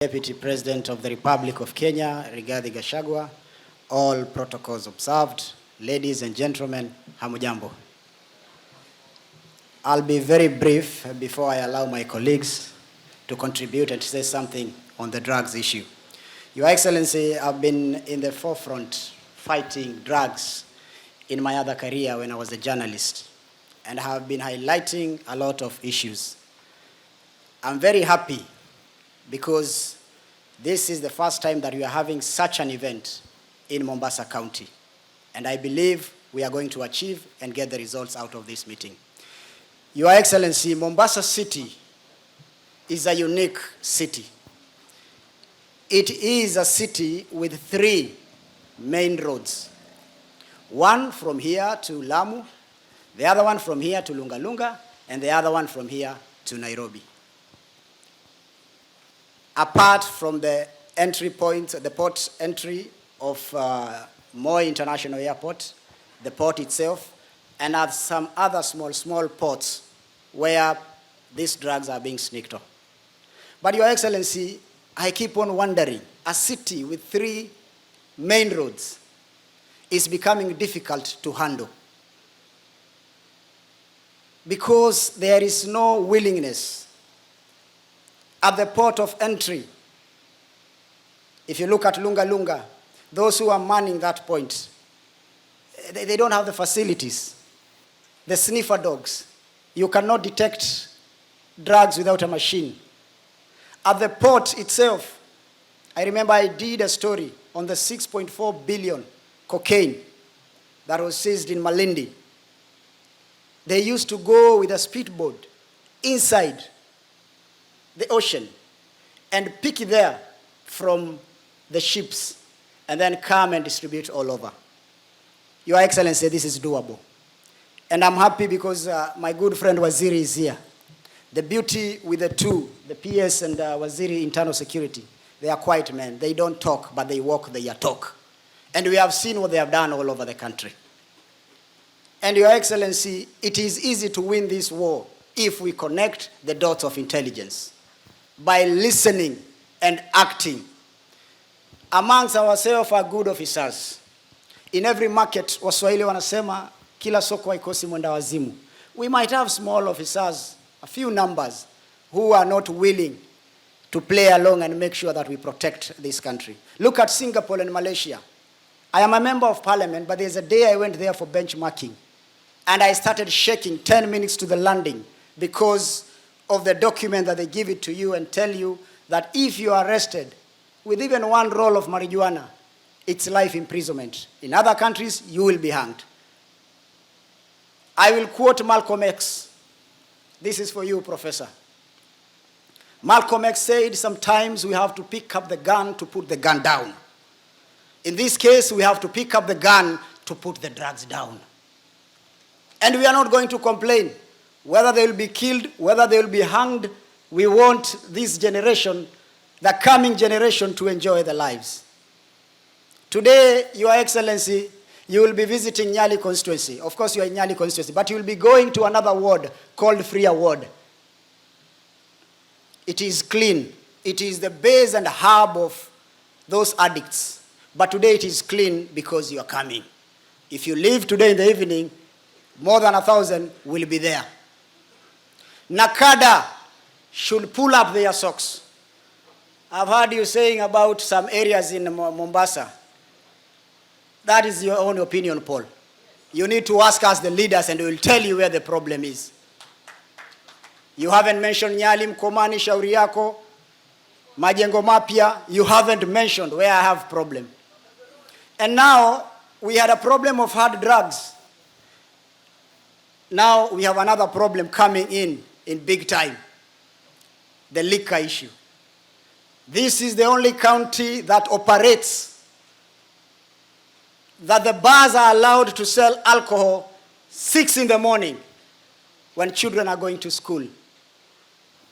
Deputy President of the Republic of Kenya, Rigathi Gachagua, all protocols observed. Ladies and gentlemen, hamujambo. I'll be very brief before I allow my colleagues to contribute and to say something on the drugs issue. Your Excellency, I've been in the forefront fighting drugs in my other career when I was a journalist, and have been highlighting a lot of issues. I'm very happy because this is the first time that we are having such an event in Mombasa County. And I believe we are going to achieve and get the results out of this meeting. Your Excellency, Mombasa City is a unique city. It is a city with 3 main roads. One from here to Lamu, the other one from here to Lunga Lunga, and the other one from here to Nairobi. Apart from the entry point, the port entry of Moi International Airport, the port itself, and some other small ports where these drugs are being sneaked on. But Your Excellency, I keep on wondering, a city with 3 main roads is becoming difficult to handle because there is no willingness at the port of entry. If you look at Lunga Lunga, those who are manning that point, they don't have the facilities. The sniffer dogs, you cannot detect drugs without a machine. At the port itself, I remember I did a story on the 6.4 billion cocaine that was seized in Malindi. They used to go with a speedboat inside the ocean and pick it there from the ships and then come and distribute all over. Your Excellency, this is doable. And I'm happy because my good friend Waziri is here. The beauty with the two, the PS and Waziri Internal Security, they are quiet men. They don't talk, but they walk, they talk. And we have seen what they have done all over the country. And Your Excellency, it is easy to win this war if we connect the dots of intelligence by listening and acting. Amongst ourselves are good officers. In every market, Waswahili wanasema, kila soko haikosi mwenda wazimu. We might have small officers, a few numbers, who are not willing to play along and make sure that we protect this country. Look at Singapore and Malaysia. I am a member of parliament, but there's a day I went there for benchmarking. And I started shaking 10 minutes to the landing because of the document that they give it to you and tell you that if you are arrested with even 1 roll of marijuana, it's life imprisonment. In other countries, you will be hanged. I will quote Malcolm X. This is for you, Professor. Malcolm X said, sometimes we have to pick up the gun to put the gun down. In this case, we have to pick up the gun to put the drugs down. And we are not going to complain. Whether they will be killed, whether they will be hanged, we want this generation, the coming generation, to enjoy their lives. Today, Your Excellency, you will be visiting Nyali constituency. Of course, you are in Nyali constituency, but you will be going to another ward called Freer Ward. It is clean. It is the base and hub of those addicts. But today it is clean because you are coming. If you leave today in the evening, more than 1,000 will be there. Nakada should pull up their socks. I've heard you saying about some areas in Mombasa. That is your own opinion, Paul. You need to ask us, the leaders, and we will tell you where the problem is. You haven't mentioned Nyali, Mkomani, Shauri Yako, Majengo Mapya. You haven't mentioned where I have problem. And now we had a problem of hard drugs. Now we have another problem coming in big time. The liquor issue. This is the only county that operates, that the bars are allowed to sell alcohol 6 in the morning when children are going to school.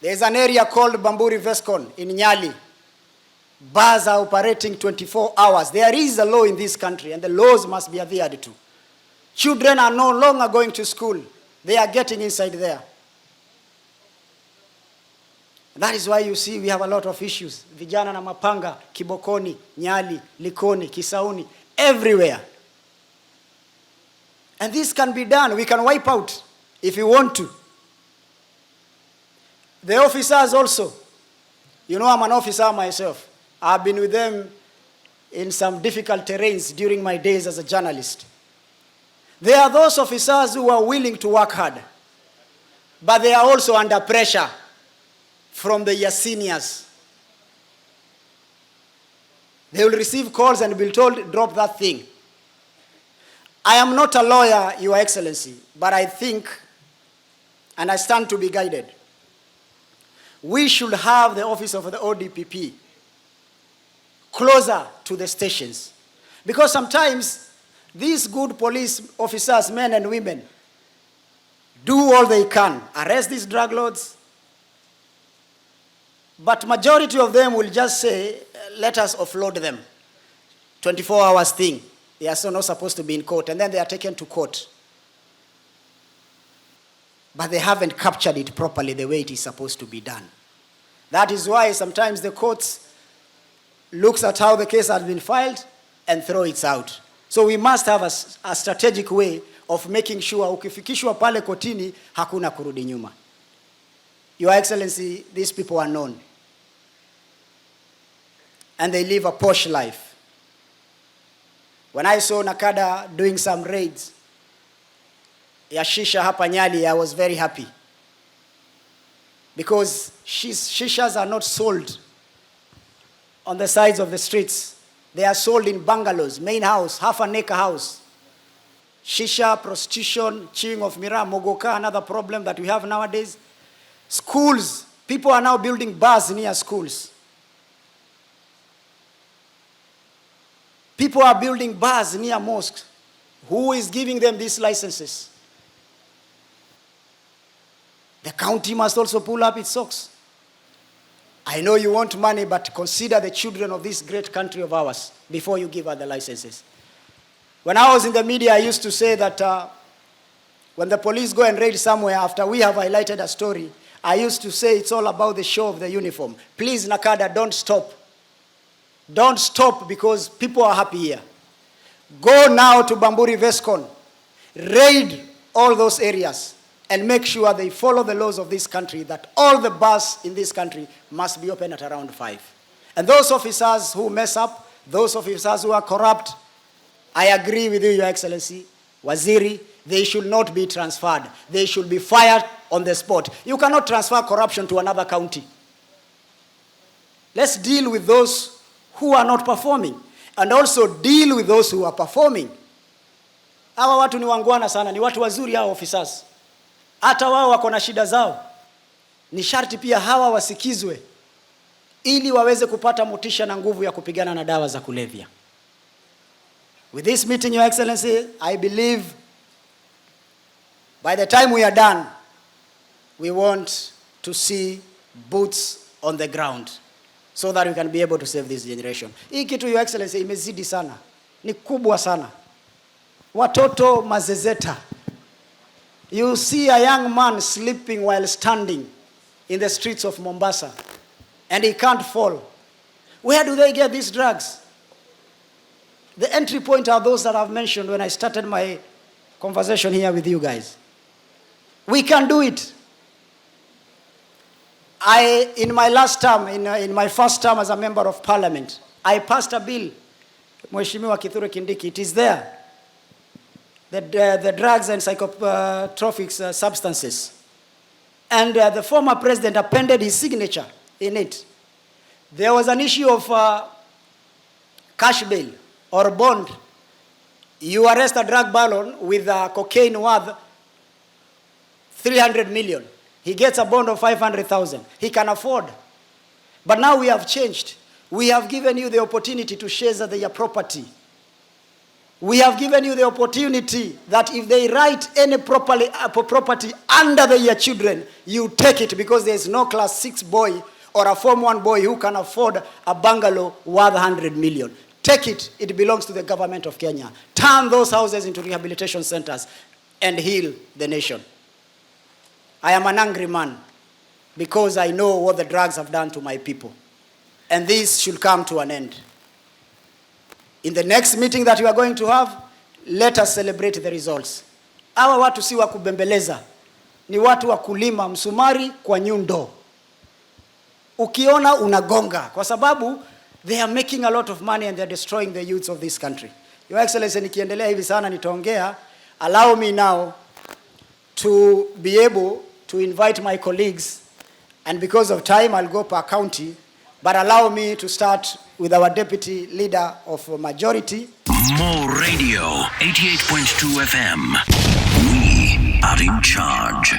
There's an area called Bamburi Vescon in Nyali. Bars are operating 24 hours. There is a law in this country, and the laws must be adhered to. Children are no longer going to school. They are getting inside there. That is why you see we have a lot of issues. Vijana na mapanga, Kibokoni, Nyali, Likoni, Kisauni, everywhere. And this can be done. We can wipe out if we want to. The officers also. You know, I'm an officer myself. I've been with them in some difficult terrains during my days as a journalist. There are those officers who are willing to work hard, but they are also under pressure from their seniors. They will receive calls and be told, drop that thing. I am not a lawyer, Your Excellency, but I think, and I stand to be guided, we should have the office of the ODPP closer to the stations. Because sometimes these good police officers, men and women, do all they can, arrest these drug lords, but majority of them will just say, let us offload them. 24 hours thing. They are still not supposed to be in court, and then they are taken to court. But they haven't captured it properly the way it is supposed to be done. That is why sometimes the courts looks at how the case has been filed and throw it out. So we must have a strategic way of making sure ukifikishwa pale kotini hakuna kurudi nyuma. Your Excellency, these people are known. And they live a posh life. When I saw Nakada doing some raids ya shisha hapa Nyali, I was very happy. Because shishas are not sold on the sides of the streets. They are sold in bungalows, main house, half an acre house. Shisha, prostitution, chewing of miraa, mogoka, another problem that we have nowadays. Schools, people are now building bars near schools. People are building bars near mosques. Who is giving them these licenses? The county must also pull up its socks. I know you want money, but consider the children of this great country of ours before you give out the licenses. When I was in the media, I used to say that when the police go and raid somewhere after we have highlighted a story, I used to say it's all about the show of the uniform. Please, Nakada, don't stop. Don't stop because people are happy here. Go now to Bamburi Vescon. Raid all those areas and make sure they follow the laws of this country, that all the bars in this country must be open at around 5. And those officers who mess up, those officers who are corrupt, I agree with you, Your Excellency, Waziri, they should not be transferred. They should be fired on the spot. You cannot transfer corruption to another county. Let's deal with those who are not performing and also deal with those who are performing. Hawa watu ni wangwana sana, ni watu wazuri hao officers. Hata wao wako na shida zao. Ni sharti pia hawa wasikizwe ili waweze kupata motisha na nguvu ya kupigana na dawa za kulevya. With this meeting, Your Excellency, I believe by the time we are done, we want to see boots on the ground so that we can be able to save this generation. Hii kitu, Your Excellency, imezidi sana. Ni kubwa sana. Watoto mazezeta. You see a young man sleeping while standing in the streets of Mombasa and he can't fall. Where do they get these drugs? The entry point are those that I've mentioned when I started my conversation here with you guys. We can do it. In my last term, in my first term as a member of parliament, I passed a bill, Mheshimiwa Kithure Kindiki, it is there. The drugs and psychotropic substances. And the former president appended his signature in it. There was an issue of cash bail or bond. You arrest a drug baron with cocaine worth 300 million. He gets a bond of 500,000. He can afford. But now we have changed. We have given you the opportunity to share their property. We have given you the opportunity that if they write any property under their children, you take it, because there is no class 6 boy or a form 1 boy who can afford a bungalow worth 100 million. Take it. It belongs to the government of Kenya. Turn those houses into rehabilitation centers and heal the nation. I am an angry man because I know what the drugs have done to my people. And this should come to an end. In the next meeting that we are going to have, let us celebrate the results. Hawa watu si wa kubembeleza, ni watu wa kulima msumari kwa nyundo. Ukiona unagonga, kwa sababu they are making a lot of money and they are destroying the youths of this country. Your Excellency, nikiendelea hivi sana nitaongea. Allow me now to be able to invite my colleagues, and because of time I'll go per county, but allow me to start with our deputy leader of majority. More Radio 88.2 FM. We are in charge.